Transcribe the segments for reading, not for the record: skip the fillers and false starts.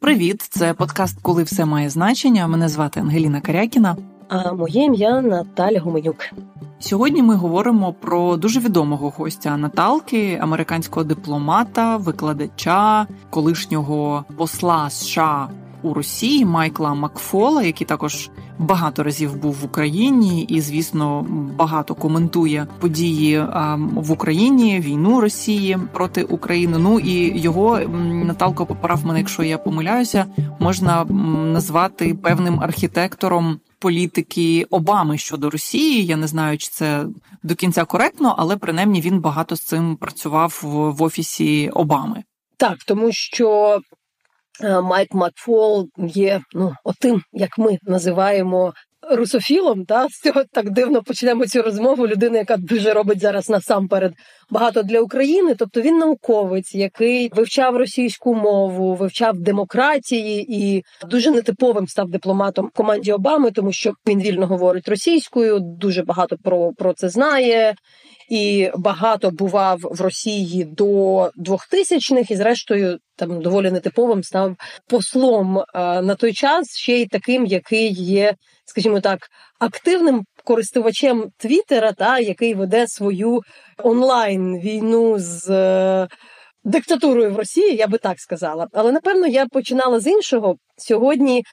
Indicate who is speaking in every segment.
Speaker 1: Привіт, це подкаст «Коли все має значення». Мене звати Ангеліна Карякіна.
Speaker 2: А моє ім'я Наталя Гуменюк.
Speaker 1: Сьогодні ми говоримо про дуже відомого гостя Наталки, американського дипломата, викладача, колишнього посла США у Росії Майкла Макфола, який також багато разів був в Україні і, звісно, багато коментує події в Україні, війну Росії проти України. Ну і його, Наталко, поправ мене, якщо я помиляюся, можна назвати певним архітектором політики Обами щодо Росії. Я не знаю, чи це до кінця коректно, але принаймні він багато з цим працював в офісі Обами.
Speaker 2: Так, тому що Майк Макфол є, отим, як ми називаємо, русофілом, з цього так дивно почнемо цю розмову, людина, яка дуже робить зараз насамперед багато для України, тобто він науковець, який вивчав російську мову, вивчав демократії і дуже нетиповим став дипломатом в команді Обами, тому що він вільно говорить російською, дуже багато про це знає, і багато бував в Росії до 2000-х, і зрештою там доволі нетиповим став послом на той час, ще й таким, який є, скажімо так, активним користувачем Твіттера, який веде свою онлайн-війну з диктатурою в Росії, я би так сказала. Але, напевно, я починала з іншого. Сьогодні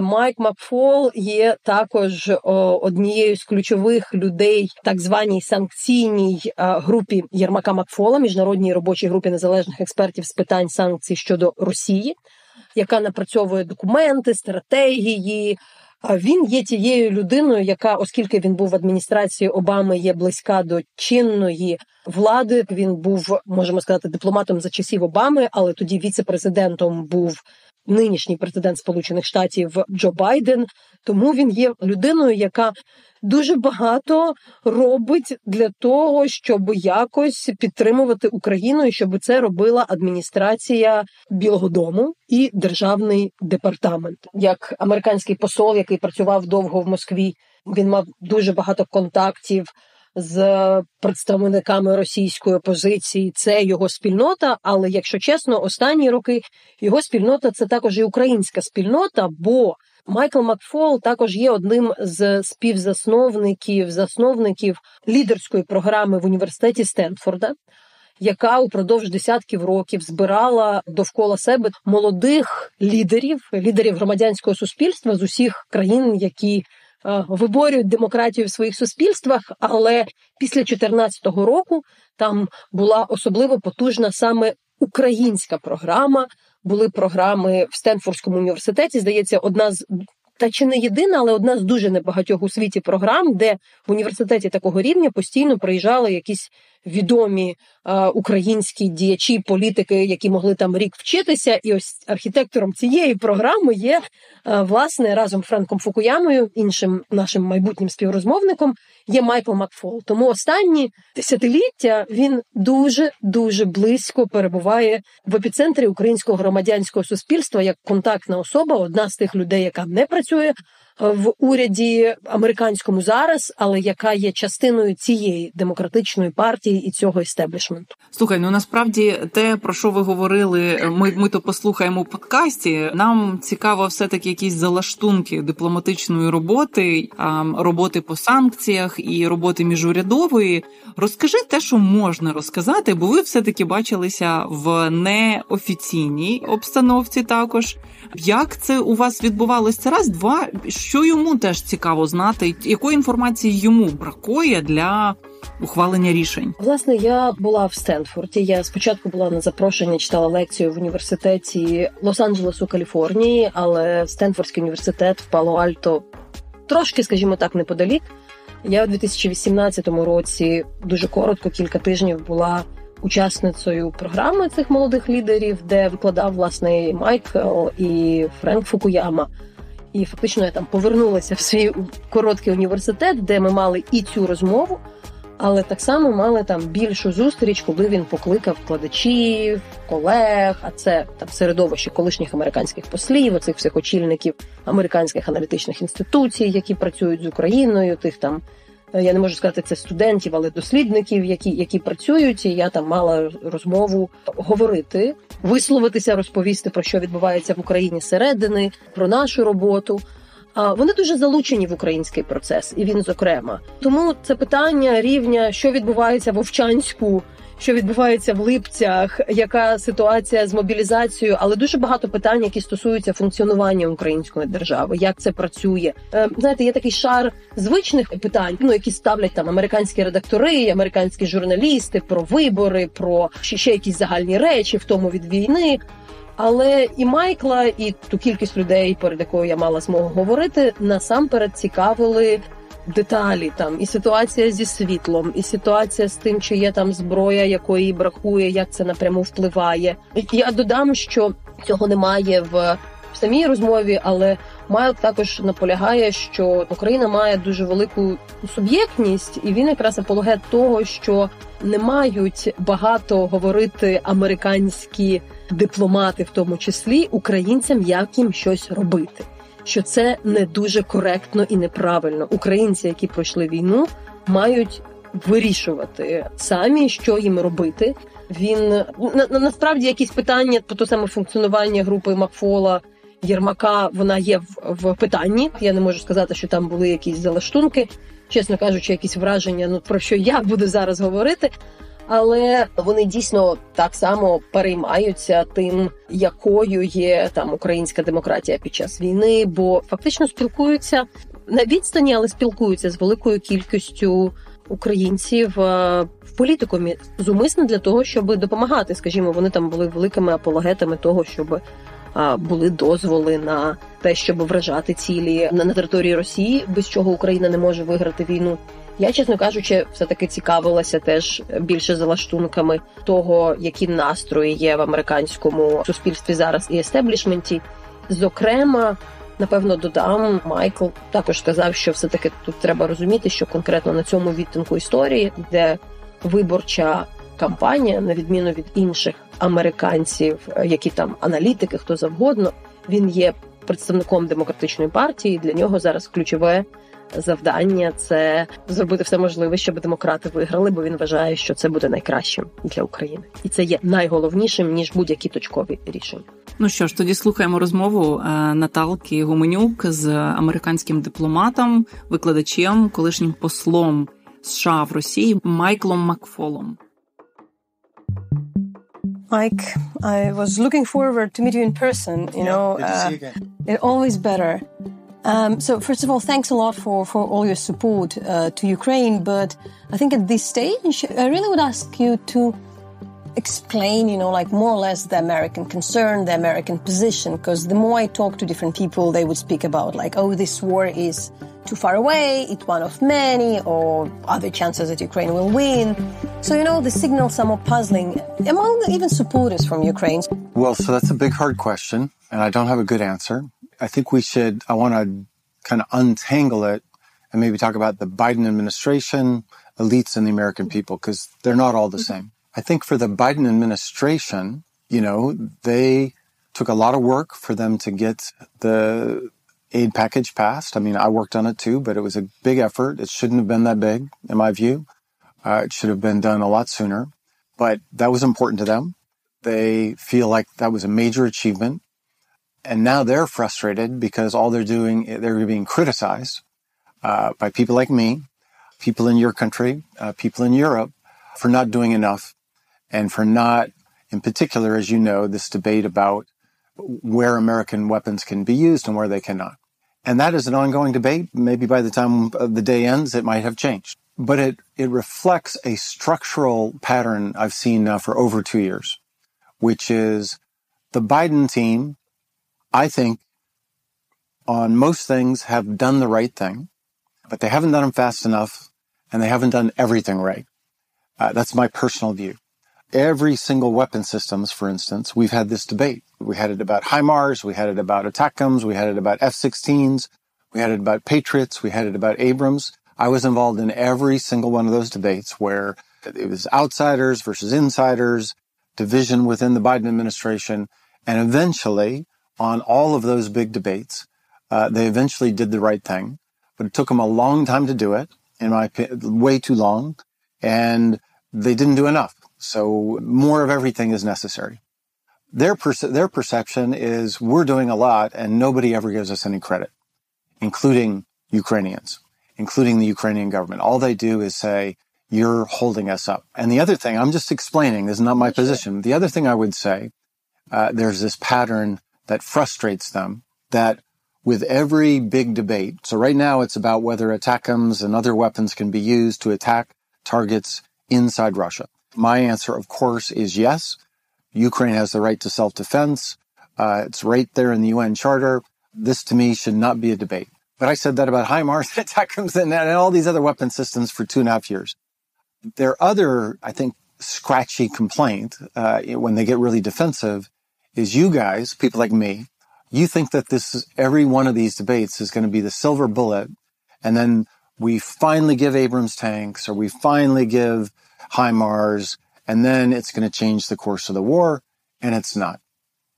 Speaker 2: Майк Макфол є також однією з ключових людей в так званій санкційній групі Yermak-McFaul, міжнародній робочій групі незалежних експертів з питань санкцій щодо Росії, яка напрацьовує документи, стратегії. Він є тією людиною, яка, оскільки він був в адміністрації Обами, є близька до чинної влади. Він був, можемо сказати, дипломатом за часів Обами, але тоді віце-президентом був нинішній президент Сполучених Штатів Джо Байден. Тому він є людиною, яка дуже багато робить для того, щоб якось підтримувати Україну, і щоб це робила адміністрація Білого дому і Державний департамент. Як американський посол, який працював довго в Москві, він мав дуже багато контактів з представниками російської опозиції, це його спільнота, але, якщо чесно, останні роки його спільнота – це також і українська спільнота, бо Майкл Макфол також є одним з засновників лідерської програми в університеті Стенфорда, яка упродовж десятків років збирала довкола себе молодих лідерів громадянського суспільства з усіх країн, які виборюють демократію в своїх суспільствах, але після 2014 року там була особливо потужна саме українська програма. Були програми в Стенфордському університеті, здається, одна з, та чи не єдина, але одна з дуже небагатьох у світі програм, де в університеті такого рівня постійно приїжджали якісь відомі українські діячі, політики, які могли там рік вчитися. І ось архітектором цієї програми є, власне, разом з Френком Фукуямою, іншим нашим майбутнім співрозмовником, є Майкл Макфол. Тому останні десятиліття він дуже близько перебуває в епіцентрі українського громадянського суспільства як контактна особа, одна з тих людей, яка не працює в уряді американському зараз, але яка є частиною цієї демократичної партії і цього істеблішменту.
Speaker 1: Слухай, насправді те, про що ви говорили, ми то послухаємо у подкасті. Нам цікаво все-таки якісь залаштунки дипломатичної роботи по санкціях і роботи міжурядової. Розкажи те, що можна розказати, бо ви все-таки бачилися в неофіційній обстановці також. Як це у вас відбувалося? Це раз, два, що йому теж цікаво знати, якої інформації йому бракує для ухвалення рішень?
Speaker 2: Власне, я була в Стенфорді. Я спочатку була на запрошення, читала лекцію в університеті Лос-Анджелесу, Каліфорнії, але Стенфордський університет в Пало-Альто трошки, скажімо так, неподалік. Я у 2018 році дуже коротко, кілька тижнів була учасницею програми цих молодих лідерів, де викладав, власне, і Майкл, і Френк Фукуяма. І фактично я там повернулася в свій короткий університет, де ми мали і цю розмову, але так само мали там більшу зустріч, коли він покликав вкладачів, колег, а це там середовище колишніх американських послів, оцих всіх очільників американських аналітичних інституцій, які працюють з Україною, тих там, я не можу сказати, це студентів, але дослідників, які працюють, і я там мала розмову говорити висловитися, розповісти, про що відбувається в Україні зсередини, про нашу роботу. Вони дуже залучені в український процес, і він зокрема. Тому це питання рівня, що відбувається в Вовчанську, що відбувається в Липцях, яка ситуація з мобілізацією, але дуже багато питань, які стосуються функціонування української держави, як це працює. Знаєте, є такий шар звичних питань, які ставлять там американські редактори, американські журналісти про вибори, про ще якісь загальні речі, в тому від війни. Але і Майкла, і ту кількість людей, перед якою я мала змогу говорити, насамперед цікавили деталі, там і ситуація зі світлом, і ситуація з тим, чи є там зброя, якої бракує, як це напряму впливає. Я додам, що цього немає в самій розмові, але Майк також наполягає, що Україна має дуже велику суб'єктність, і він якраз апологет того, що не мають багато говорити американські дипломати, в тому числі українцям, як їм щось робити. Що це не дуже коректно і неправильно. Українці, які пройшли війну, мають вирішувати самі, що їм робити. Він насправді якісь питання по то саме функціонування групи Макфола, Єрмака, вона є в питанні. Я не можу сказати, що там були якісь залаштунки, чесно кажучи, якісь враження, про що я буду зараз говорити. Але вони дійсно так само переймаються тим, якою є там українська демократія під час війни, бо фактично спілкуються на відстані, але спілкуються з великою кількістю українців в політикумі, зумисно для того, щоб допомагати. Скажімо, вони там були великими апологетами того, щоб були дозволи на те, щоб вражати цілі на території Росії, без чого Україна не може виграти війну. Я, чесно кажучи, все-таки цікавилася теж більше залаштунками того, які настрої є в американському суспільстві зараз і естеблішменті. Зокрема, напевно, додам, Майкл також сказав, що все-таки тут треба розуміти, що конкретно на цьому відтинку історії, де виборча кампанія, на відміну від інших американців, які там аналітики, хто завгодно, він є представником демократичної партії, для нього зараз ключове завдання – це зробити все можливе, щоб демократи виграли, бо він вважає, що це буде найкращим для України. І це є найголовнішим, ніж будь-які точкові рішення.
Speaker 1: Ну що ж, тоді слухаємо розмову Наталки Гуменюк з американським дипломатом, викладачем, колишнім послом США в Росії Майклом Макфолом.
Speaker 3: Mike, I was looking forward to meet you in person,
Speaker 4: Good to see you again.
Speaker 3: It's always better. So first of all, thanks a lot for all your support to Ukraine. But I think at this stage, I really would ask you to explain, like more or less the American concern, the American position. Because the more I talk to different people, they would speak about like, oh, this war is too far away, it's one of many, or other chances that Ukraine will win. So, the signals are more puzzling among even supporters from Ukraine.
Speaker 4: Well, so that's a big, hard question, and I don't have a good answer. I think I want to kind of untangle it and maybe talk about the Biden administration, elites, and the American people, because they're not all the same. I think for the Biden administration, they took a lot of work for them to get the aid package passed. I mean, I worked on it too, but it was a big effort. It shouldn't have been that big, in my view. It should have been done a lot sooner, but that was important to them. They feel like that was a major achievement. And now they're frustrated because all they're being criticized by people like me, people in your country, people in Europe, for not doing enough, and for not, in particular, as you know, this debate about where American weapons can be used and where they cannot. And that is an ongoing debate. Maybe by the time the day ends, it might have changed. But it reflects a structural pattern I've seen now for over 2 years, which is the Biden team, I think, on most things have done the right thing, but they haven't done them fast enough, and they haven't done everything right. That's my personal view. Every single weapon systems, for instance, we've had this debate. We had it about HIMARS, we had it about ATACMS, we had it about F-16s, we had it about Patriots, we had it about Abrams. I was involved in every single one of those debates where it was outsiders versus insiders, division within the Biden administration, and eventually, on all of those big debates, they eventually did the right thing, but it took them a long time to do it, in my opinion, way too long, and they didn't do enough. So more of everything is necessary. Their perception is we're doing a lot and nobody ever gives us any credit, including Ukrainians, including the Ukrainian government. All they do is say, you're holding us up. And the other thing, I'm just explaining, this is not my position. The other thing I would say, there's this pattern that frustrates them, that with every big debate, so right now it's about whether ATACMS and other weapons can be used to attack targets inside Russia. My answer, of course, is yes. Ukraine has the right to self-defense. It's right there in the UN Charter. This, to me, should not be a debate. But I said that about HIMARS, ATACMS, and all these other weapon systems for 2.5 years. Their other, I think, scratchy complaint, when they get really defensive, is you guys, people like me, you think that every one of these debates is going to be the silver bullet, and then we finally give Abrams tanks, or we finally give HIMARS, and then it's going to change the course of the war, and it's not.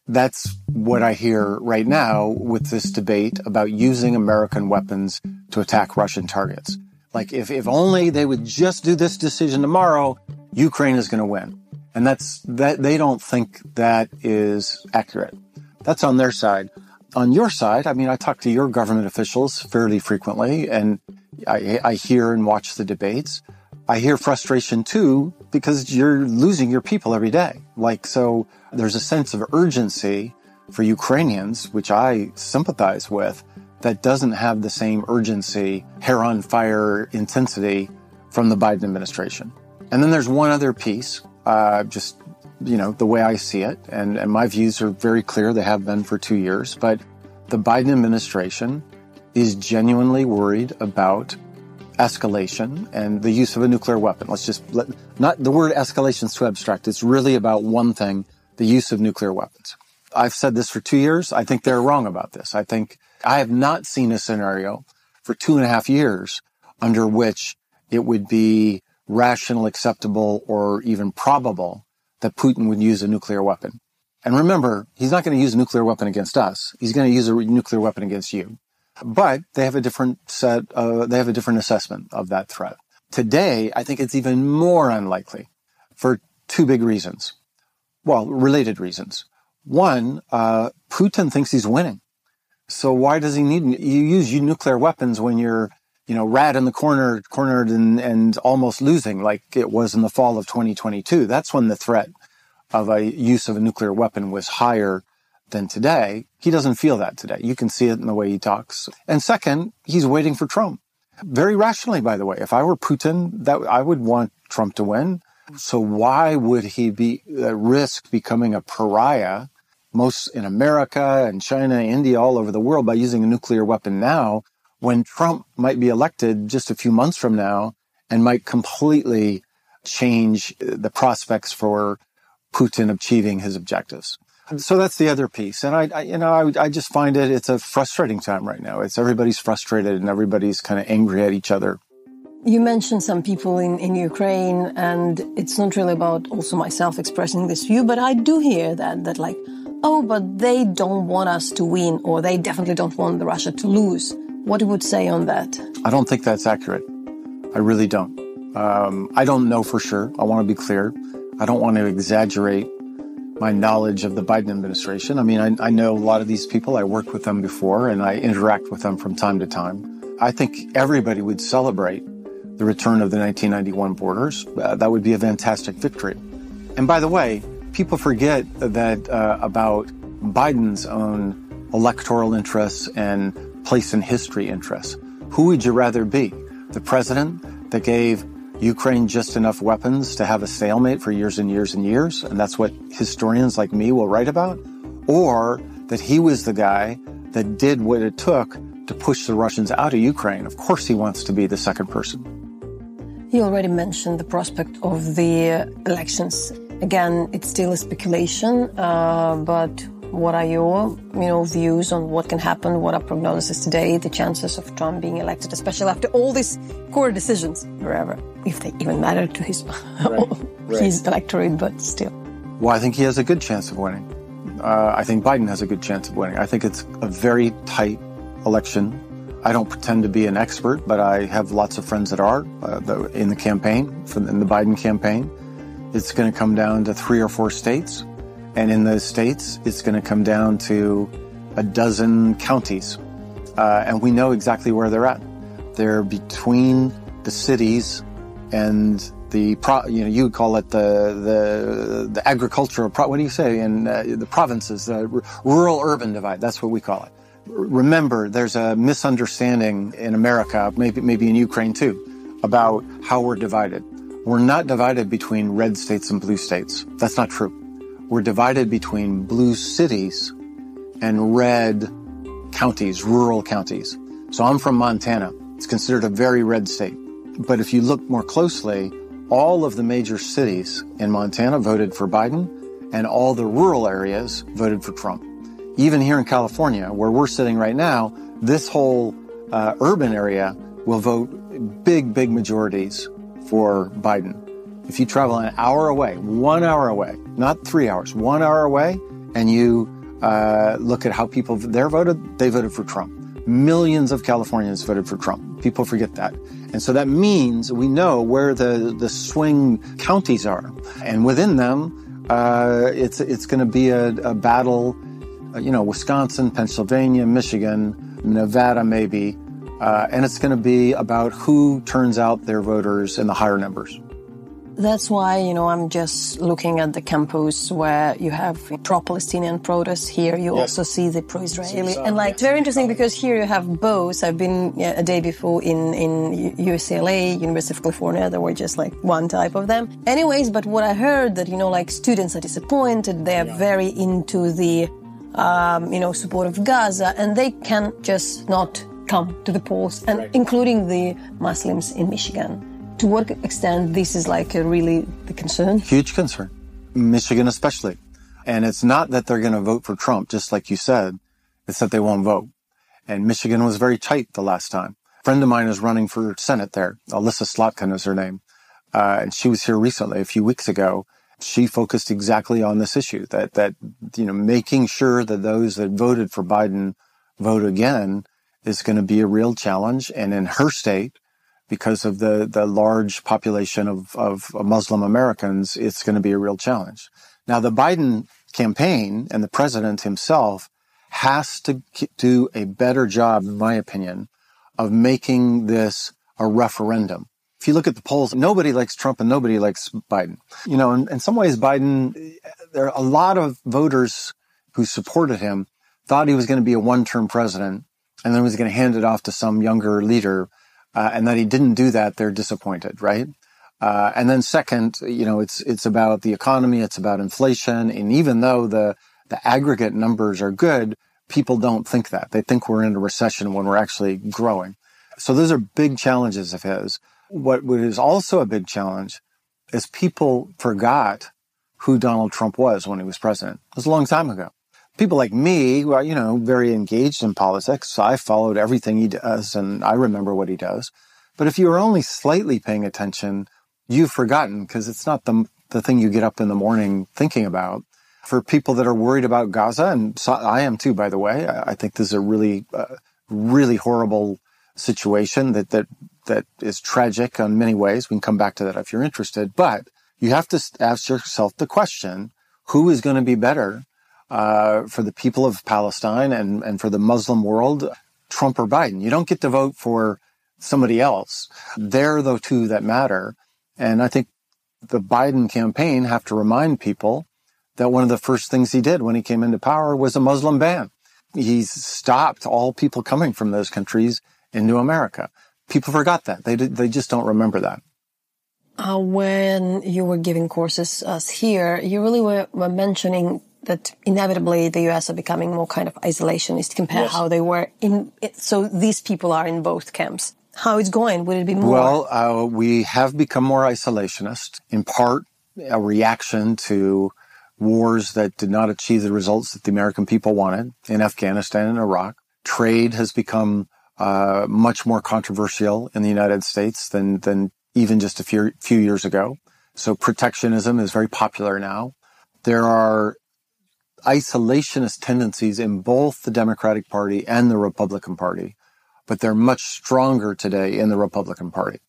Speaker 4: That's what I hear right now with this debate about using American weapons to attack Russian targets. Like, if only they would just do this decision tomorrow, Ukraine is going to win. And that they don't think that is accurate. That's on their side. On your side, I mean, I talk to your government officials fairly frequently, and I hear and watch the debates. I hear frustration too, because you're losing your people every day. Like, so there's a sense of urgency for Ukrainians, which I sympathize with, that doesn't have the same urgency, hair on fire intensity from the Biden administration. And then there's one other piece, just, the way I see it, and my views are very clear. They have been for 2 years, but the Biden administration is genuinely worried about escalation and the use of a nuclear weapon. Not the word escalation is too abstract. It's really about one thing, the use of nuclear weapons. I've said this for 2 years. I think they're wrong about this. I have not seen a scenario for 2.5 years under which it would be rational, acceptable, or even probable that Putin would use a nuclear weapon. And remember, he's not going to use a nuclear weapon against us. He's going to use a nuclear weapon against you. But they have a different assessment of that threat. Today, I think it's even more unlikely for two big reasons. Well, related reasons. One, Putin thinks he's winning. So why does he need, you use nuclear weapons when you're, rat in the cornered and almost losing, like it was in the fall of 2022. That's when the threat of a use of a nuclear weapon was higher than today. He doesn't feel that today. You can see it in the way he talks. And second, he's waiting for Trump. Very rationally, by the way. If I were Putin, I would want Trump to win. So why would he risk becoming a pariah, most in America and China, India, all over the world, by using a nuclear weapon now, when Trump might be elected just a few months from now and might completely change the prospects for Putin achieving his objectives? So that's the other piece. And I just find it's a frustrating time right now. Everybody's frustrated and everybody's kind of angry at each other.
Speaker 3: You mentioned some people in Ukraine, and it's not really about also myself expressing this view, but I do hear that like, but they don't want us to win, or they definitely don't want Russia to lose. What you would say on that?
Speaker 4: I don't think that's accurate. I really don't. I don't know for sure. I want to be clear. I don't want to exaggerate my knowledge of the Biden administration. I mean, I know a lot of these people. I worked with them before, and I interact with them from time to time. I think everybody would celebrate the return of the 1991 borders. That would be a fantastic victory. And by the way, people forget that about Biden's own electoral interests and place in history interests. Who would you rather be? The president that gave Ukraine just enough weapons to have a stalemate for years and years and years, and that's what historians like me will write about? Or that he was the guy that did what it took to push the Russians out of Ukraine? Of course he wants to be the second person.
Speaker 3: You already mentioned the prospect of the elections. Again, it's still a speculation, but what are your, views on what can happen? What are prognoses today, the chances of Trump being elected, especially after all these core decisions, wherever, if they even matter to his his electorate, but still.
Speaker 4: Well, I think he has a good chance of winning. I think Biden has a good chance of winning. I think it's a very tight election. I don't pretend to be an expert, but I have lots of friends that are in the campaign, in the Biden campaign. It's going to come down to 3 or 4 states. And in those states, it's going to come down to a dozen counties. And we know exactly where they're at. They're between the cities and you would call it the agricultural, what do you say, in the provinces, the rural-urban divide. That's what we call it. Remember, there's a misunderstanding in America, maybe in Ukraine too, about how we're divided. We're not divided between red states and blue states. That's not true. We're divided between blue cities and red counties, rural counties. So I'm from Montana. It's considered a very red state. But if you look more closely, all of the major cities in Montana voted for Biden, and all the rural areas voted for Trump. Even here in California, where we're sitting right now, this whole urban area will vote big majorities for Biden. If you travel an hour away, 1 hour away, not 3 hours, 1 hour away, and you look at how people there voted, they voted for Trump. Millions of Californians voted for Trump. People forget that. And so that means we know where the swing counties are. And within them, it's going to be a battle, Wisconsin, Pennsylvania, Michigan, Nevada maybe. And it's going to be about who turns out their voters in the higher numbers.
Speaker 3: That's why, I'm just looking at the campus where you have pro-Palestinian protests. Here you also see the pro-Israeli. And it's very interesting because here you have both. I've been a day before in UCLA, University of California. There were just one type of them. Anyways, but what I heard that, students are disappointed. They are very into the, support of Gaza, and they can just not come to the polls, and including the Muslims in Michigan. To what extent this is really the concern?
Speaker 4: Huge concern. Michigan especially. And it's not that they're going to vote for Trump, just like you said. It's that they won't vote. And Michigan was very tight the last time. A friend of mine is running for Senate there. Alyssa Slotkin is her name. And she was here recently, a few weeks ago. She focused exactly on this issue, that making sure that those that voted for Biden vote again is going to be a real challenge. And in her state, because of the large population of Muslim Americans, it's going to be a real challenge. Now, the Biden campaign and the president himself has to do a better job, in my opinion, of making this a referendum. If you look at the polls, nobody likes Trump and nobody likes Biden. In some ways, Biden, there are a lot of voters who supported him, thought he was going to be a one-term president, and then was going to hand it off to some younger leader. And that he didn't do that, they're disappointed, right? And then second, it's about the economy, it's about inflation. And even though the aggregate numbers are good, people don't think that. They think we're in a recession when we're actually growing. So those are big challenges of his. What is also a big challenge is people forgot who Donald Trump was when he was president. It was a long time ago. People like me, who are, very engaged in politics, so I followed everything he does, and I remember what he does. But if you are only slightly paying attention, you've forgotten, because it's not the thing you get up in the morning thinking about. For people that are worried about Gaza, and so I am too, by the way, I think this is a really, really horrible situation that is tragic in many ways. We can come back to that if you're interested. But you have to ask yourself the question, who is going to be better for the people of Palestine and for the Muslim world, Trump or Biden? You don't get to vote for somebody else. They're the two that matter. And I think the Biden campaign have to remind people that one of the first things he did when he came into power was a Muslim ban. He stopped all people coming from those countries into America. People forgot that. They just don't remember that.
Speaker 3: When you were giving courses here, you really were mentioning that inevitably the U.S. are becoming more kind of isolationist compared how they were in it. So these people are in both camps. How it's going? Would it be more?
Speaker 4: Well, we have become more isolationist, in part a reaction to wars that did not achieve the results that the American people wanted in Afghanistan and Iraq. Trade has become much more controversial in the United States than even just a few years ago. So protectionism is very popular now. There are isolationist tendencies in both the Democratic Party and the Republican Party, but they're much stronger today in the Republican Party.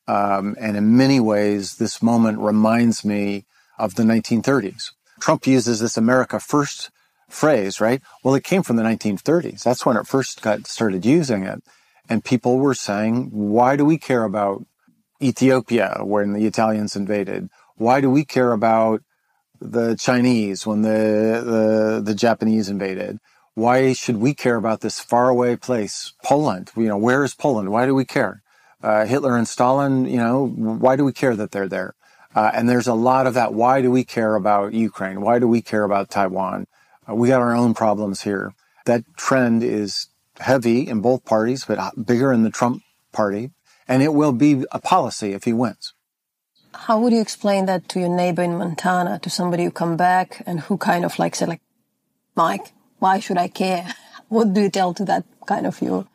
Speaker 4: And in many ways, this moment reminds me of the 1930s, Trump uses this America first phrase, right? Well, it came from the 1930s. That's when it first got started using it. And people were saying, why do we care about Ethiopia when the Italians invaded? Why do we care about the Chinese when the Japanese invaded? Why should we care about this faraway place, Poland? Where is Poland? Why do we care? Hitler and Stalin, why do we care that they're there? And there's a lot of that. Why do we care about Ukraine? Why do we care about Taiwan? We got our own problems here. That trend is heavy in both parties, but bigger in the Trump party. And it will be a policy if he wins.
Speaker 3: How would you explain that to your neighbor in Montana, to somebody who come back and who kind of said, Mike, why should I care? What do you tell to that kind of your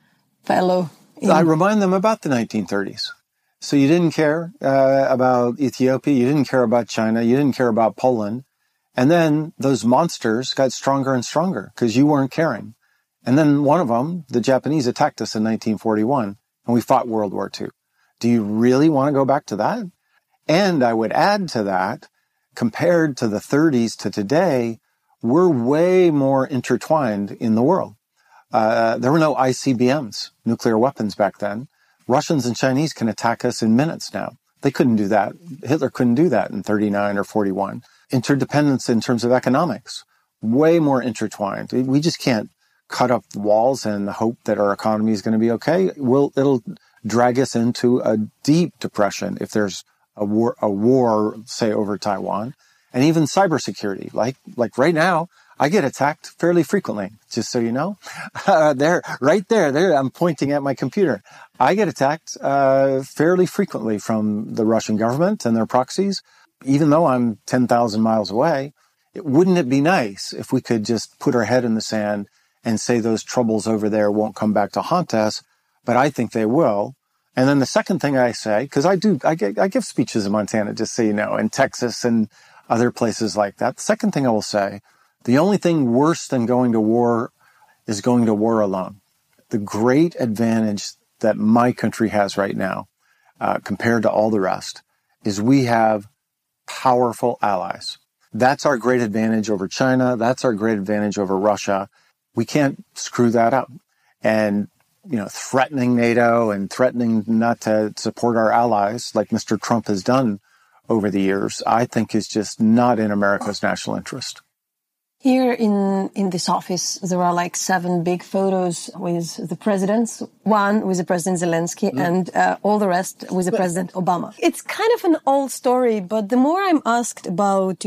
Speaker 3: fellow?
Speaker 4: I remind them about the 1930s. So you didn't care about Ethiopia. You didn't care about China. You didn't care about Poland. And then those monsters got stronger and stronger because you weren't caring. And then one of them, the Japanese, attacked us in 1941, and we fought World War II. Do you really want to go back to that? And I would add to that, compared to the 30s to today, we're way more intertwined in the world. There were no ICBMs, nuclear weapons back then. Russians and Chinese can attack us in minutes now. They couldn't do that. Hitler couldn't do that in 39 or 41. Interdependence in terms of economics, way more intertwined. We just can't cut up walls and hope that our economy is going to be okay. It'll drag us into a deep depression if there's a war, say, over Taiwan. And even cybersecurity, like right now, I get attacked fairly frequently, just so you know. There, I'm pointing at my computer. I get attacked fairly frequently from the Russian government and their proxies. Even though I'm 10,000 miles away, wouldn't it be nice if we could just put our head in the sand and say those troubles over there won't come back to haunt us? But I think they will. And then the second thing I say, because I give speeches in Montana, just so you know, in Texas and other places like that. The second thing I will say, the only thing worse than going to war is going to war alone. The great advantage that my country has right now, compared to all the rest, is we have powerful allies. That's our great advantage over China. That's our great advantage over Russia. We can't screw that up. And, threatening NATO and threatening not to support our allies like Mr. Trump has done over the years, I think is just not in America's national interest.
Speaker 3: Here in this office, there are 7 big photos with the presidents, one with the President Zelensky and all the rest with the President Obama. It's kind of an old story, but the more I'm asked about,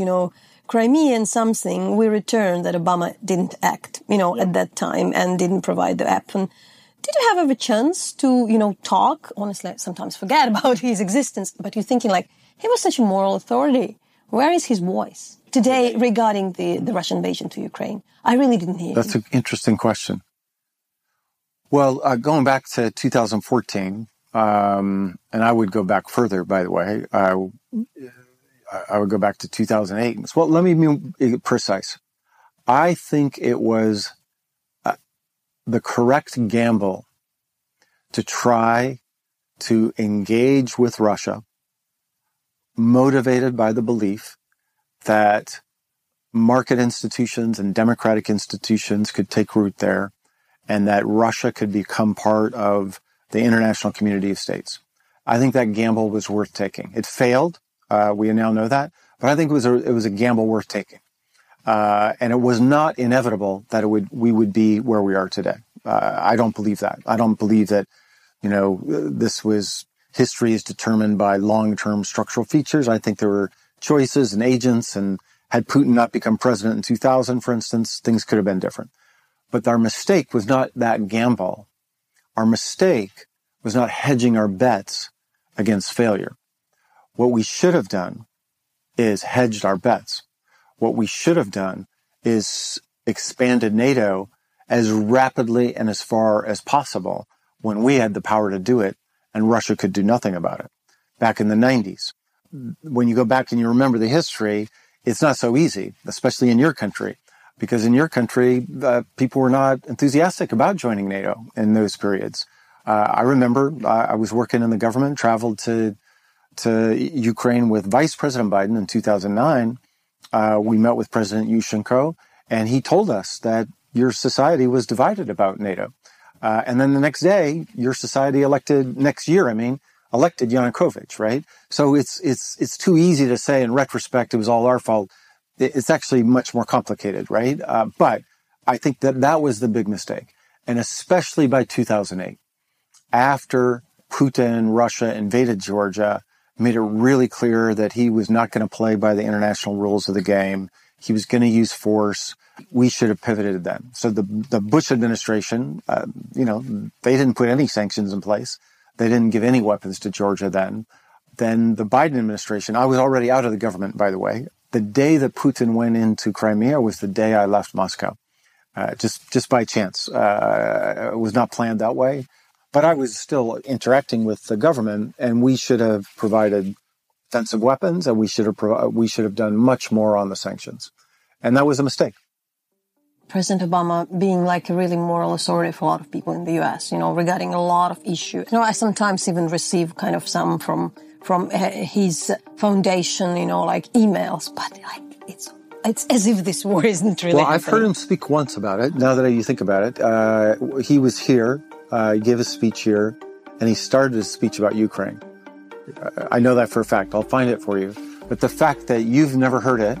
Speaker 3: Crimea and something, we return that Obama didn't act, at that time and didn't provide the weapon. Did you have a chance to, talk? Honestly, I sometimes forget about his existence, but you're thinking he was such a moral authority. Where is his voice today regarding the Russian invasion to Ukraine? I really didn't hear
Speaker 4: That's an interesting question. Well, going back to 2014, and I would go back further, by the way, I would go back to 2008. Well, let me be precise. I think it was the correct gamble to try to engage with Russia, motivated by the belief that market institutions and democratic institutions could take root there and that Russia could become part of the international community of states. I think that gamble was worth taking. It failed. We now know that, but I think it was a gamble worth taking. And it was not inevitable that we would be where we are today. I don't believe that. I don't believe that, history is determined by long-term structural features. I think there were choices and agents, and had Putin not become president in 2000, for instance, things could have been different. But our mistake was not that gamble. Our mistake was not hedging our bets against failure. What we should have done is hedged our bets. What we should have done is expanded NATO as rapidly and as far as possible when we had the power to do it and Russia could do nothing about it. Back in the 90s. When you go back and you remember the history, it's not so easy, especially in your country, because in your country, people were not enthusiastic about joining NATO in those periods. I remember I was working in the government, traveled to Ukraine with Vice President Biden in 2009, We met with President Yushchenko, and he told us that your society was divided about NATO. And then the next day, your society elected Yanukovych, right? So it's too easy to say in retrospect it was all our fault. It's actually much more complicated, right? But I think that was the big mistake. And especially by 2008, after Putin, Russia invaded Georgia, made it really clear that he was not going to play by the international rules of the game. He was going to use force. We should have pivoted then. So the Bush administration, they didn't put any sanctions in place. They didn't give any weapons to Georgia then. Then the Biden administration, I was already out of the government, by the way. The day that Putin went into Crimea was the day I left Moscow. Just by chance. It was not planned that way. But I was still interacting with the government, and we should have provided offensive weapons, and we should have done much more on the sanctions. And that was a mistake.
Speaker 3: President Obama being like a really moral authority for a lot of people in the U.S., regarding a lot of issues. I sometimes even receive kind of some from his foundation, like emails, but it's as if this war isn't really happening.
Speaker 4: I've heard him speak once about it, now that you think about it. He was here. He gave a speech here, and he started his speech about Ukraine. I know that for a fact. I'll find it for you. But the fact that you've never heard it,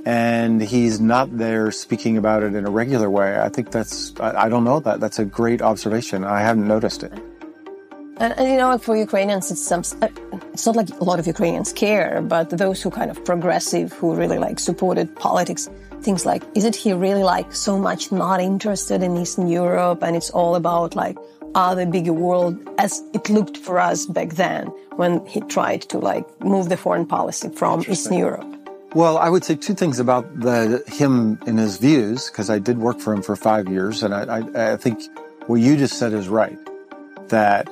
Speaker 4: and he's not there speaking about it in a regular way, I think I don't know that. That's a great observation. I hadn't noticed it.
Speaker 3: And for Ukrainians, it's not like a lot of Ukrainians care, but those who kind of progressive, who really supported politics, things like, isn't he really so much not interested in Eastern Europe, and it's all about other bigger world as it looked for us back then when he tried to move the foreign policy from Eastern Europe?
Speaker 4: Well, I would say two things about him and his views, because I did work for him for 5 years, and I think what you just said is right, that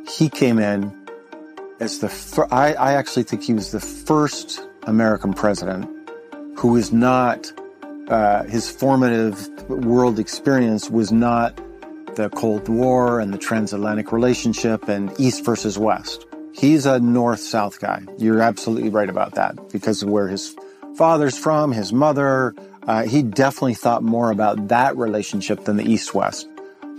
Speaker 4: he came in as I actually think he was the first American president who was not, his formative world experience was not the Cold War and the transatlantic relationship and East versus West. He's a North-South guy. You're absolutely right about that, because of where his father's from, his mother. He definitely thought more about that relationship than the East-West,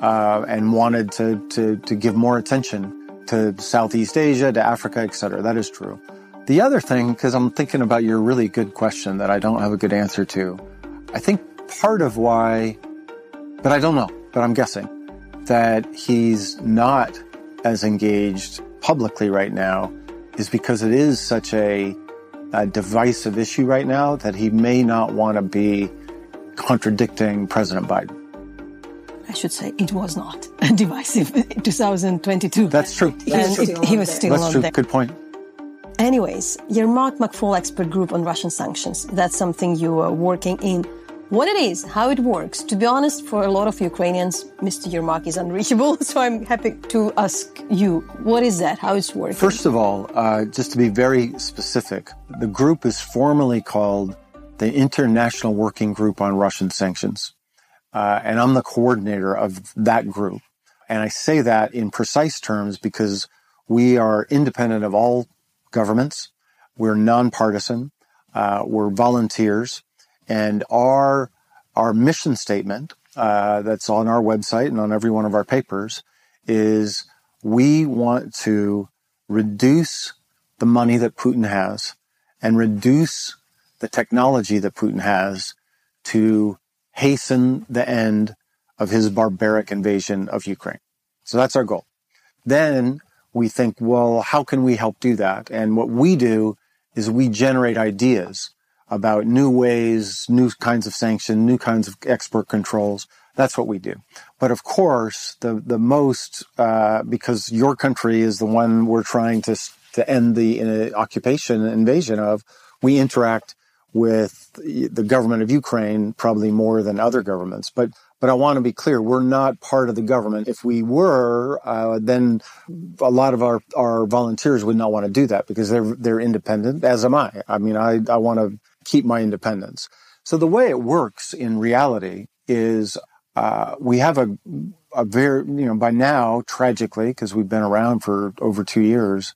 Speaker 4: and wanted to give more attention to Southeast Asia, to Africa, etc. That is true. The other thing, because I'm thinking about your really good question that I don't have a good answer to, I think part of why, but I don't know, but I'm guessing, that he's not as engaged publicly right now is because it is such a divisive issue right now that he may not want to be contradicting President Biden.
Speaker 3: I should say it was not divisive in 2022.
Speaker 4: That's true.
Speaker 3: He was still not there.
Speaker 4: Good point.
Speaker 3: Anyways, Yermak-McFaul expert group on Russian sanctions. That's something you are working in. What it is, how it works. To be honest, for a lot of Ukrainians, Mr. Yermak is unreachable. So I'm happy to ask you, what is that? How it's working?
Speaker 4: First of all, just to be very specific, the group is formally called the International Working Group on Russian Sanctions. And I'm the coordinator of that group. And I say that in precise terms because we are independent of all governments. We're nonpartisan. We're volunteers. And our mission statement, that's on our website and on every one of our papers, is we want to reduce the money that Putin has and reduce the technology that Putin has to hasten the end of his barbaric invasion of Ukraine. So that's our goal. Then we think, well, how can we help do that? And what we do is we generate ideas about new ways, new kinds of sanctions, new kinds of export controls. That's what we do. But of course, the most, because your country is the one we're trying to end the occupation and invasion of, we interact with the government of Ukraine probably more than other governments. But I want to be clear, we're not part of the government. If we were, then a lot of our volunteers would not want to do that because they're independent, as am I. I mean, I want to keep my independence. So the way it works in reality is we have a very, by now, tragically, because we've been around for over 2 years,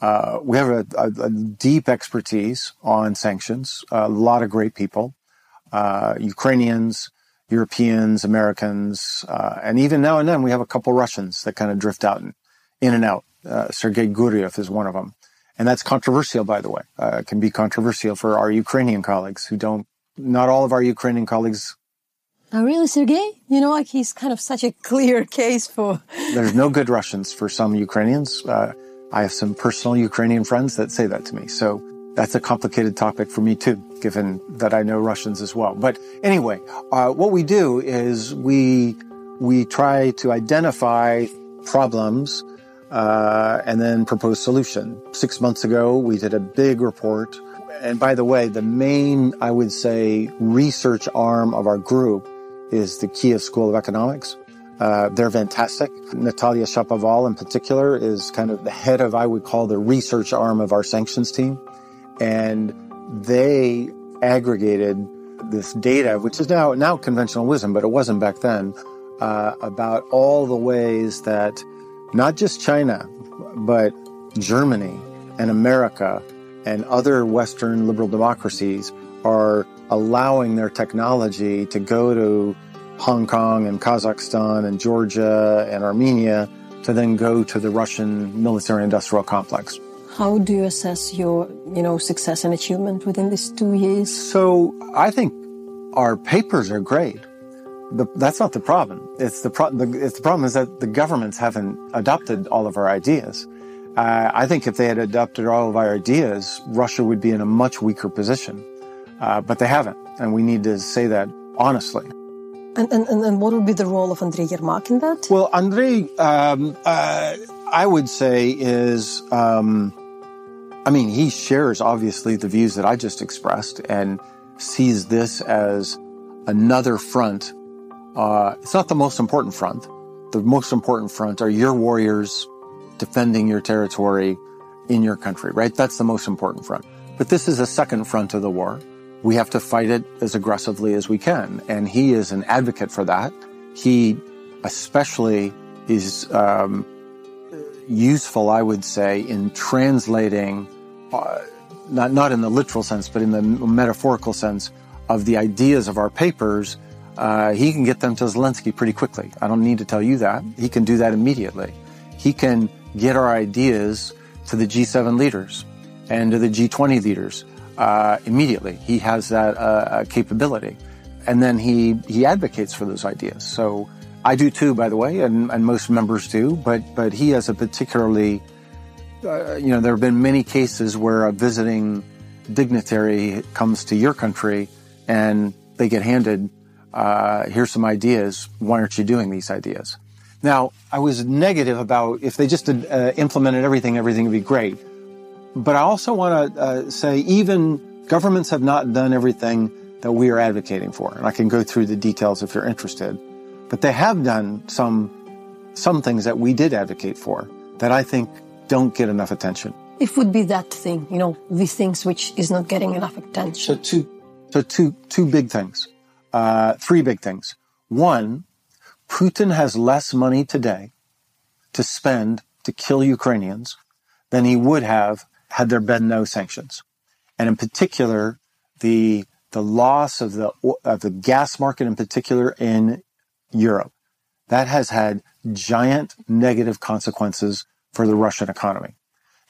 Speaker 4: We have a deep expertise on sanctions, a lot of great people, Ukrainians, Europeans, Americans, and even now and then we have a couple Russians that kind of drift out in and out. Sergei Guriev is one of them. And that's controversial, by the way. It can be controversial for our Ukrainian colleagues not all of our Ukrainian colleagues.
Speaker 3: Oh, really, Sergei? Like he's kind of such a clear case for...
Speaker 4: There's no good Russians for some Ukrainians. I have some personal Ukrainian friends that say that to me. So that's a complicated topic for me too, given that I know Russians as well. But anyway, what we do is we try to identify problems and then propose solution. 6 months ago, we did a big report. And by the way, the main, I would say, research arm of our group is the Kiev School of Economics. They're fantastic. Natalia Shapoval in particular is kind of the head of, I would call, the research arm of our sanctions team. And they aggregated this data, which is now conventional wisdom, but it wasn't back then, about all the ways that not just China, but Germany and America and other Western liberal democracies are allowing their technology to go to Hong Kong and Kazakhstan and Georgia and Armenia to then go to the Russian military-industrial complex.
Speaker 3: How do you assess your, success and achievement within these 2 years?
Speaker 4: So I think our papers are great. That's not the problem. The problem is that the governments haven't adopted all of our ideas. I think if they had adopted all of our ideas, Russia would be in a much weaker position. But they haven't, and we need to say that honestly.
Speaker 3: And what would be the role of Andrei Yermak in that?
Speaker 4: Well, Andrei, I would say is, he shares obviously the views that I just expressed and sees this as another front. It's not the most important front. The most important front are your warriors defending your territory in your country, right? That's the most important front. But this is a second front of the war. We have to fight it as aggressively as we can. And he is an advocate for that. He especially is useful, I would say, in translating, not in the literal sense, but in the metaphorical sense of the ideas of our papers. He can get them to Zelensky pretty quickly. I don't need to tell you that. He can do that immediately. He can get our ideas to the G7 leaders and to the G20 leaders immediately. He has that capability. And then he advocates for those ideas. So I do too, by the way, and most members do, but he has a particularly, there have been many cases where a visiting dignitary comes to your country and they get handed, here's some ideas, why aren't you doing these ideas? Now, I was negative about if they just implemented everything would be great. But I also want to say even governments have not done everything that we are advocating for. And I can go through the details if you're interested. But they have done some things that we did advocate for that I think don't get enough attention.
Speaker 3: It would be that thing, the things which is not getting enough attention.
Speaker 4: So two big things. 3 big things. One, Putin has less money today to spend to kill Ukrainians than he would have had there been no sanctions. And in particular, the loss of the gas market in particular in Europe, that has had giant negative consequences for the Russian economy.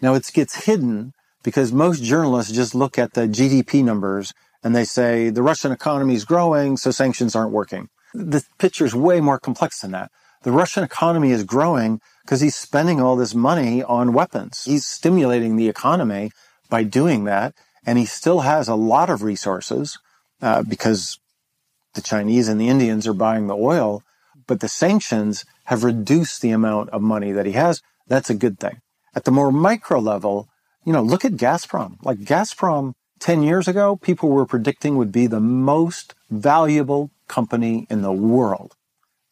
Speaker 4: Now it gets hidden because most journalists just look at the GDP numbers and they say the Russian economy is growing, so sanctions aren't working. The picture is way more complex than that. The Russian economy is growing because he's spending all this money on weapons. He's stimulating the economy by doing that, and he still has a lot of resources because the Chinese and the Indians are buying the oil, but the sanctions have reduced the amount of money that he has. That's a good thing. At the more micro level, look at Gazprom. Like Gazprom 10 years ago, people were predicting would be the most valuable company in the world.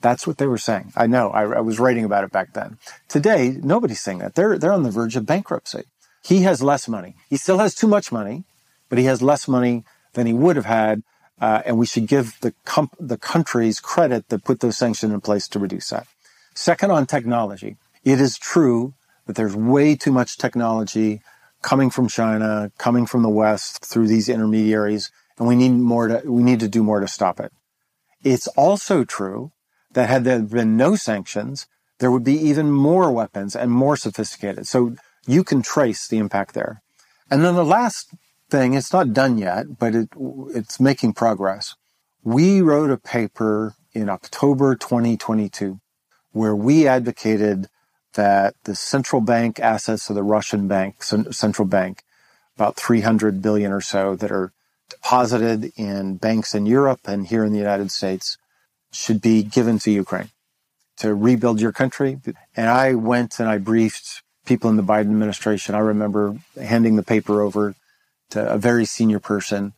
Speaker 4: That's what they were saying. I know. I was writing about it back then. Today, nobody's saying that. They're on the verge of bankruptcy. He has less money. He still has too much money, but he has less money than he would have had. And we should give the countries credit that put those sanctions in place to reduce that. Second, on technology, it is true that there's way too much technology coming from China, coming from the West through these intermediaries, and we need to do more to stop it. It's also true that had there been no sanctions, there would be even more weapons and more sophisticated. So you can trace the impact there. And then the last thing, it's not done yet, but it's making progress. We wrote a paper in October 2022 where we advocated that the central bank assets of the Russian bank, central bank, about 300 billion or so that are deposited in banks in Europe and here in the United States should be given to Ukraine to rebuild your country. And I went and I briefed people in the Biden administration. I remember handing the paper over to a very senior person.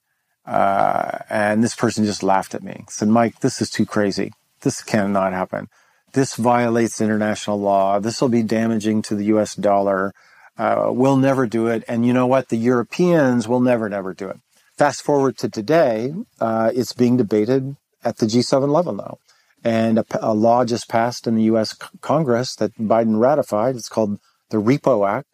Speaker 4: And this person just laughed at me. Said, Mike, this is too crazy. This cannot happen. This violates international law. This will be damaging to the US dollar. We'll never do it. And you know what? The Europeans will never do it. Fast forward to today, it's being debated at the G7 level now. And a law just passed in the U.S. Congress that Biden ratified. It's called the Repo Act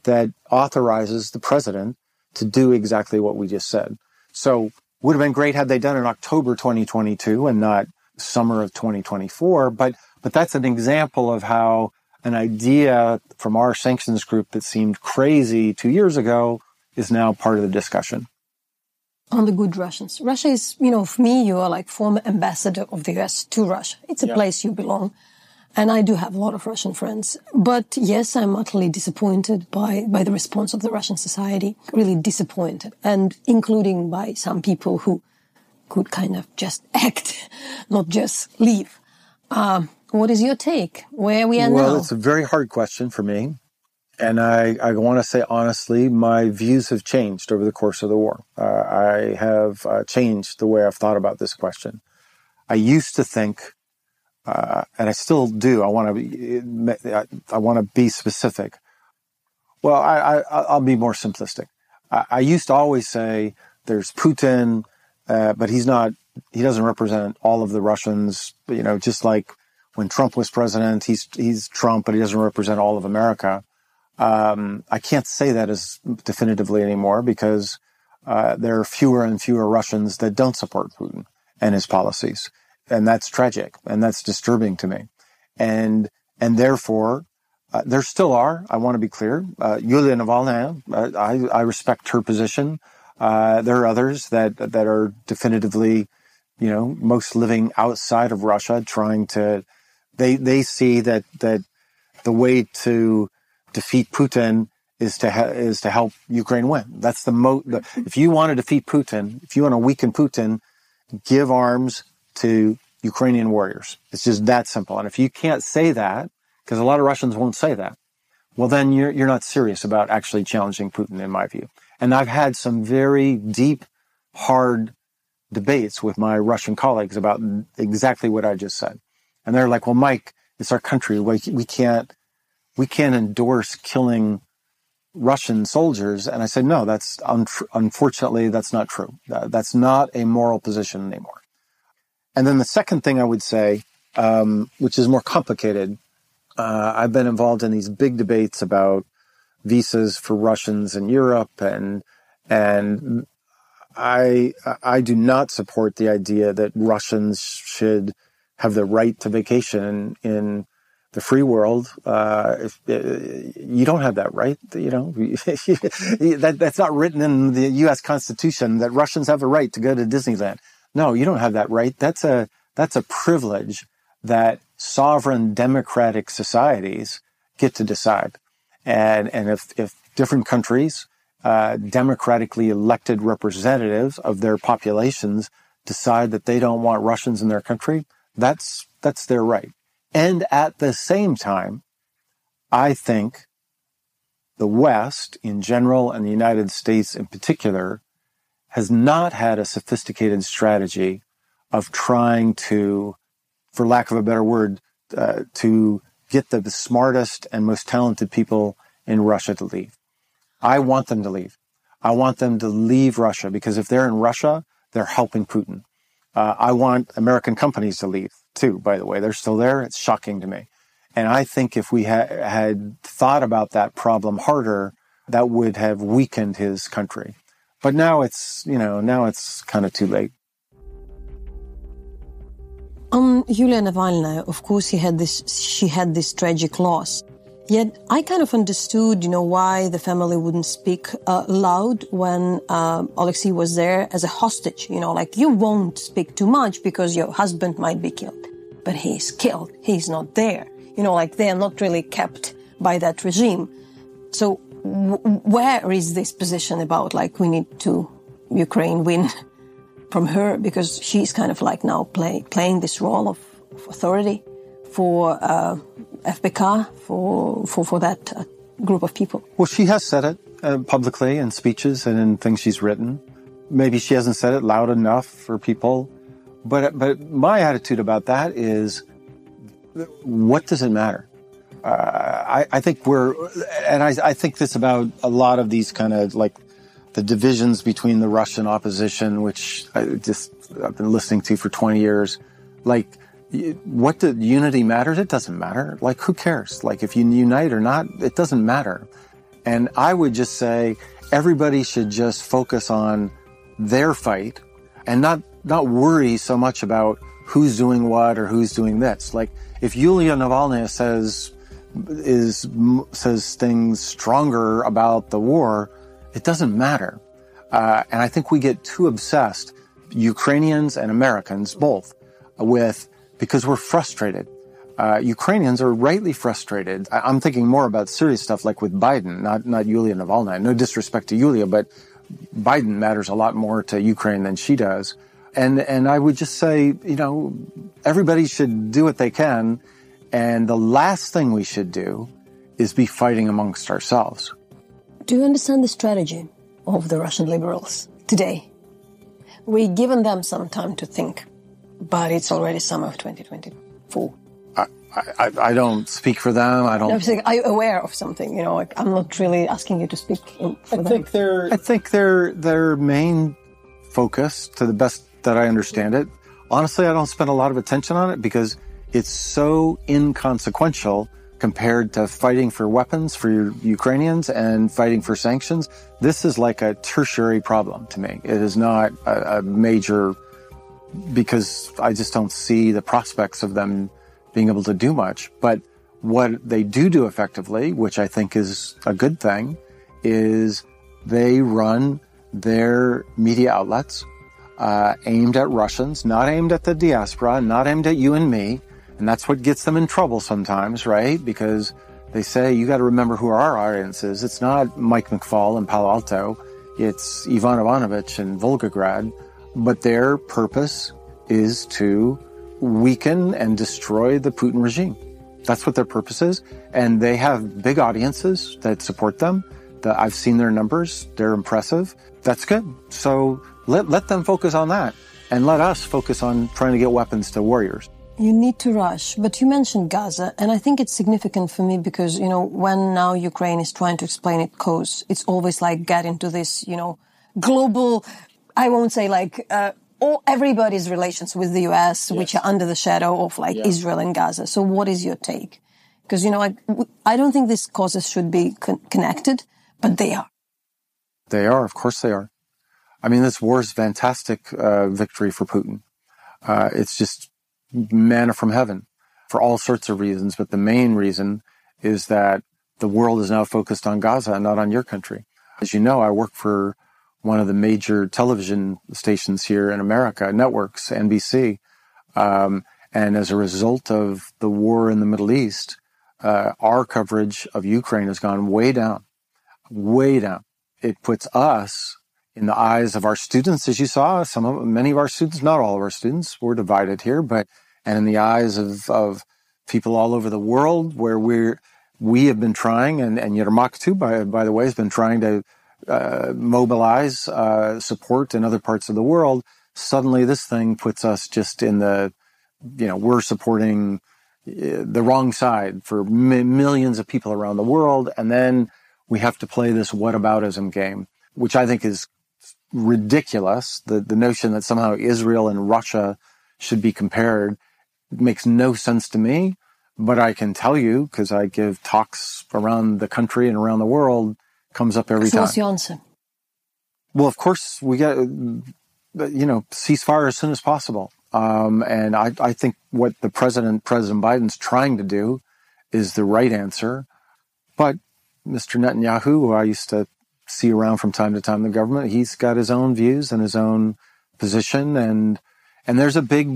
Speaker 4: that authorizes the president to do exactly what we just said. So would have been great had they done it in October 2022 and not summer of 2024. But that's an example of how an idea from our sanctions group that seemed crazy 2 years ago is now part of the discussion.
Speaker 3: On the good Russians. Russia is, for me, you are like former ambassador of the US to Russia. It's a place you belong. And I do have a lot of Russian friends. But yes, I'm utterly disappointed by the response of the Russian society. Really disappointed. And including by some people who could kind of just act, not just leave. What is your take? Where we are now?
Speaker 4: Well, it's a very hard question for me. And I want to say honestly, my views have changed over the course of the war. I have changed the way I've thought about this question. I used to think, and I still do, I want to be specific. Well, I'll be more simplistic. I used to always say there's Putin, but he doesn't represent all of the Russians, just like when Trump was president, he's Trump, but he doesn't represent all of America. I can't say that as definitively anymore because there are fewer and fewer Russians that don't support Putin and his policies. And that's tragic and that's disturbing to me. And therefore, there still are, I want to be clear, Yulia Navalnanya, I respect her position. There are others that are definitively, most living outside of Russia trying to, they see that the way to defeat Putin is to help Ukraine win. That's if you want to defeat Putin, if you want to weaken Putin, give arms to Ukrainian warriors. It's just that simple. And if you can't say that, because a lot of Russians won't say that, well, then you're not serious about actually challenging Putin, in my view. And I've had some very deep, hard debates with my Russian colleagues about exactly what I just said. And they're like, well, Mike, it's our country. We can't endorse killing Russian soldiers. And I said, no, unfortunately, that's not true. That's not a moral position anymore. And then the second thing I would say, which is more complicated, I've been involved in these big debates about visas for Russians in Europe. And I do not support the idea that Russians should have the right to vacation in the free world. You don't have that right. That's not written in the U.S. Constitution that Russians have a right to go to Disneyland. No, you don't have that right. That's a privilege that sovereign democratic societies get to decide. And if different countries, democratically elected representatives of their populations decide that they don't want Russians in their country, that's their right. And at the same time, I think the West in general and the United States in particular has not had a sophisticated strategy of trying to, for lack of a better word, to get the smartest and most talented people in Russia to leave. I want them to leave. I want them to leave Russia because if they're in Russia, they're helping Putin. I want American companies to leave too, by the way. They're still there. It's shocking to me. And I think if we had thought about that problem harder, that would have weakened his country. But now it's kind of too late.
Speaker 3: On Yulia Navalnanya, of course, she had this tragic loss. Yet I kind of understood, why the family wouldn't speak loud when Alexei was there as a hostage. You won't speak too much because your husband might be killed. But he's killed. He's not there. They are not really kept by that regime. So where is this position about, we need to Ukraine win from her? Because she's kind of now playing this role of authority for FBK, for that group of people.
Speaker 4: Well, she has said it publicly in speeches and in things she's written. Maybe she hasn't said it loud enough for people. But my attitude about that is, what does it matter? I think I think this about a lot of these kind of the divisions between the Russian opposition, which I've been listening to for 20 years. What the unity matters? It doesn't matter. Who cares? If you unite or not, it doesn't matter. And I would just say everybody should just focus on their fight and not worry so much about who's doing what or who's doing this. If Yulia Navalnanya says things stronger about the war, it doesn't matter. And I think we get too obsessed, Ukrainians and Americans both, because we're frustrated. Ukrainians are rightly frustrated. I'm thinking more about serious stuff with Biden, not Yulia Navalnanya. No disrespect to Yulia, but Biden matters a lot more to Ukraine than she does. And I would just say, everybody should do what they can. And the last thing we should do is be fighting amongst ourselves.
Speaker 3: Do you understand the strategy of the Russian liberals today? We've given them some time to think, but it's already summer of 2024.
Speaker 4: I don't speak for them. I don't.
Speaker 3: Are you aware of something? I'm not really asking you to speak for them.
Speaker 4: I think their main focus, to the best that I understand it, honestly, I don't spend a lot of attention on it because it's so inconsequential compared to fighting for weapons for Ukrainians and fighting for sanctions. This is like a tertiary problem to me. It is not a major, because I just don't see the prospects of them being able to do much. But what they do effectively, which I think is a good thing, is they run their media outlets aimed at Russians, not aimed at the diaspora, not aimed at you and me. And that's what gets them in trouble sometimes, right? Because they say, you got to remember who our audience is. It's not Mike-McFaul in Palo Alto. It's Ivan Ivanovich in Volgograd. But their purpose is to weaken and destroy the Putin regime. That's what their purpose is. And they have big audiences that support them. I've seen their numbers. They're impressive. That's good. So let them focus on that. And let us focus on trying to get weapons to warriors.
Speaker 3: You need to rush, but you mentioned Gaza, and I think it's significant for me because, when now Ukraine is trying to explain its cause, it's always get into this, global, I won't say everybody's relations with the US, yes, which are under the shadow of Israel and Gaza. So what is your take? Because, I don't think these causes should be connected, but they are.
Speaker 4: They are, of course they are. I mean, this war is fantastic victory for Putin. It's just manna from heaven for all sorts of reasons. But the main reason is that the world is now focused on Gaza and not on your country. As you know, I work for one of the major television stations here in America, networks, NBC. And as a result of the war in the Middle East, our coverage of Ukraine has gone way down, way down. It puts us in the eyes of our students, as you saw, many of our students, not all of our students, we're divided here, and in the eyes of people all over the world, where we have been trying, and Yermak too, by the way, has been trying to mobilize support in other parts of the world. Suddenly, this thing puts us just in we're supporting the wrong side for millions of people around the world, and then we have to play this whataboutism game, which I think is ridiculous. The notion that somehow Israel and Russia should be compared makes no sense to me. But I can tell you, because I give talks around the country and around the world, comes up every time.
Speaker 3: What's the answer?
Speaker 4: Well, of course, we get, ceasefire as soon as possible. And I think what President Biden's trying to do is the right answer. But Mr. Netanyahu, who I used to see around from time to time in the government, he's got his own views and his own position. And there's a big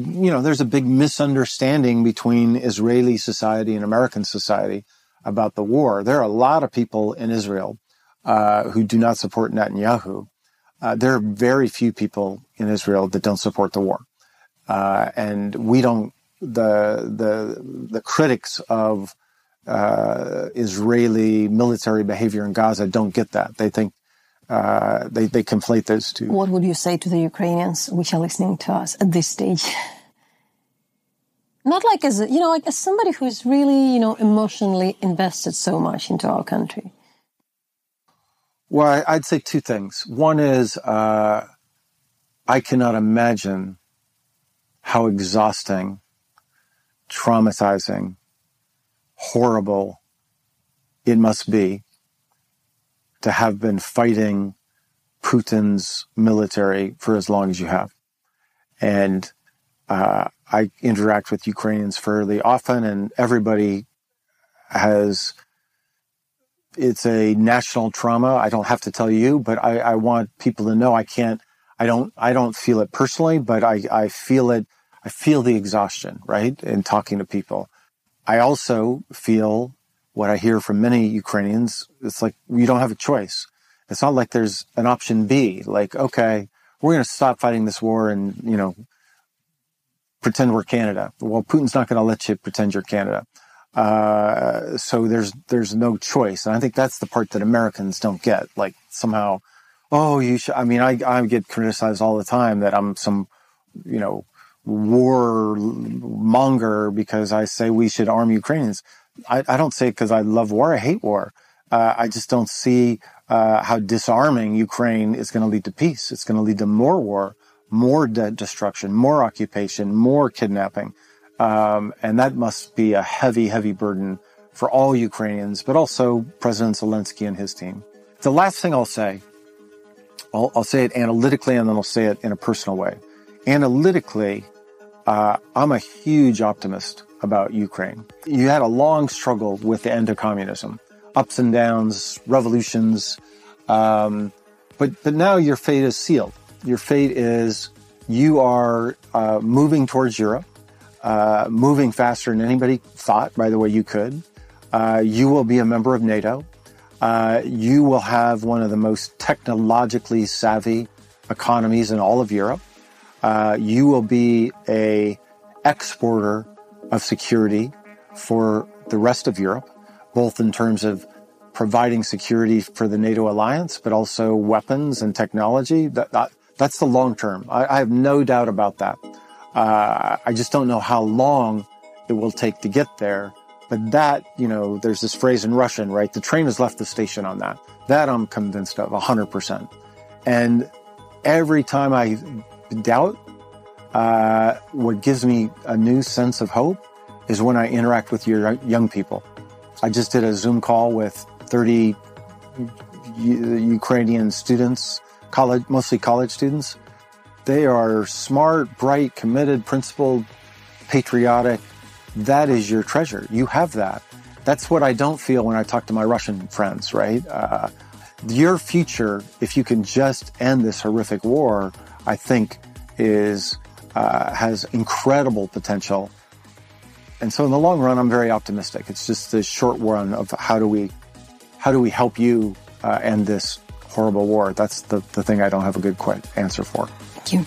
Speaker 4: misunderstanding between Israeli society and American society about the war. There are a lot of people in Israel who do not support Netanyahu. There are very few people in Israel that don't support the war. And we don't, the critics of Israeli military behavior in Gaza don't get that. They think, they conflate those two.
Speaker 3: What would you say to the Ukrainians which are listening to us at this stage? Not like as somebody who's really, emotionally invested so much into our country.
Speaker 4: Well, I'd say two things. One is, I cannot imagine how exhausting, traumatizing, horrible it must be to have been fighting Putin's military for as long as you have. And I interact with Ukrainians fairly often, and everybody it's a national trauma. I don't have to tell you, but I want people to know I don't feel it personally, but I feel it. I feel the exhaustion, right? In talking to people. I also feel what I hear from many Ukrainians. It's like, you don't have a choice. It's not like there's an option B. Like, okay, we're going to stop fighting this war and, pretend we're Canada. Well, Putin's not going to let you pretend you're Canada. So there's no choice. And I think that's the part that Americans don't get. Like, somehow, you should, I get criticized all the time that I'm some, war monger because I say we should arm Ukrainians. I don't say it because I love war. I hate war. I just don't see how disarming Ukraine is going to lead to peace. It's going to lead to more war, more destruction, more occupation, more kidnapping. And that must be a heavy, heavy burden for all Ukrainians, but also President Zelensky and his team. The last thing I'll say, I'll say it analytically and then I'll say it in a personal way. Analytically, I'm a huge optimist about Ukraine. You had a long struggle with the end of communism, ups and downs, revolutions, but now your fate is sealed. Your fate is you are moving towards Europe, moving faster than anybody thought, by the way, you could. You will be a member of NATO. You will have one of the most technologically savvy economies in all of Europe. You will be a exporter of security for the rest of Europe, both in terms of providing security for the NATO alliance, but also weapons and technology. That's the long term. I have no doubt about that. I just don't know how long it will take to get there. But that, there's this phrase in Russian, right? The train has left the station on that. That I'm convinced of 100%. And every time I doubt, what gives me a new sense of hope is when I interact with your young people. I just did a Zoom call with 30 Ukrainian students, mostly college students. They are smart, bright, committed, principled, patriotic. That is your treasure. You have that. That's what I don't feel when I talk to my Russian friends, right? Your future, if you can just end this horrific war, I think has incredible potential. And so in the long run, I'm very optimistic. It's just the short run of how do we help you end this horrible war? That's the thing I don't have a good answer for.
Speaker 3: Thank you.